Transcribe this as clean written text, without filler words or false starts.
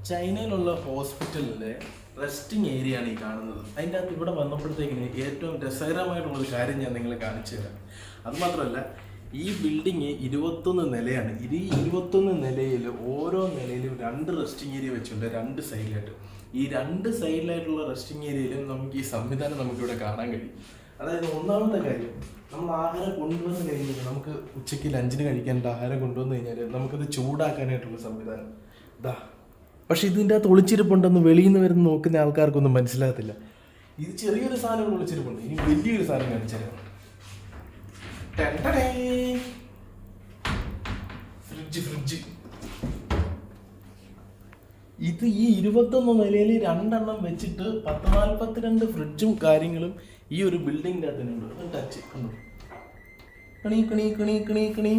ചൈനയിലുള്ള ഹോസ്പിറ്റലിലെ resting area ആണ് ഈ കാണുന്നത്. അതിൻ്റെ അകത്ത് ഇവിടെ വന്നപ്പോഴത്തേക്കിന് ഏറ്റവും രസകരമായിട്ടുള്ളൊരു കാര്യം ഞാൻ നിങ്ങളെ കാണിച്ചു തരാം. അതുമാത്രമല്ല, ഈ ബിൽഡിങ് 21 നിലയാണ്. ഈ 21 നിലയിൽ ഓരോ നിലയിലും 2 റെസ്റ്റിംഗ് ഏരിയ വെച്ചിട്ടുണ്ട്, 2 സൈഡിലായിട്ട്. ഈ 2 സൈഡിലായിട്ടുള്ള റെസ്റ്റിംഗ് ഏരിയയിലും നമുക്ക് ഈ സംവിധാനം നമുക്കിവിടെ കാണാൻ കഴിയും. അതായത് ഒന്നാമത്തെ കാര്യം, നമ്മൾ ആഹാരം കൊണ്ടുവന്ന് കഴിഞ്ഞാൽ നമുക്ക് ഉച്ചയ്ക്ക് ലഞ്ചിന് കഴിക്കാനായിട്ട് ആഹാരം കൊണ്ടുവന്ന് കഴിഞ്ഞാൽ നമുക്കത് ചൂടാക്കാനായിട്ടുള്ള സംവിധാനം ഇതാ. പക്ഷെ ഇതിൻ്റെ അകത്ത് ഒളിച്ചിരിപ്പുണ്ടെന്ന് വെളിയിൽ നിന്ന് വരുന്ന നോക്കുന്ന ആൾക്കാർക്കൊന്നും മനസ്സിലാകത്തില്ല. ഇത് ചെറിയൊരു സാധനം ഒളിച്ചിരിപ്പുണ്ട്. ഇനി വലിയൊരു സാധനം കാണിച്ചാൽ ഫ്രിഡ്ജ്. ഇത് ഈ 21 നിലയിൽ 2 വെച്ചിട്ട് 42 ഫ്രിഡ്ജും കാര്യങ്ങളും ഈ ഒരു ബിൽഡിങ്ങിൻ്റെ അകത്തുണ്ട്. ടച്ച് കണി കണി കണി കണി കണി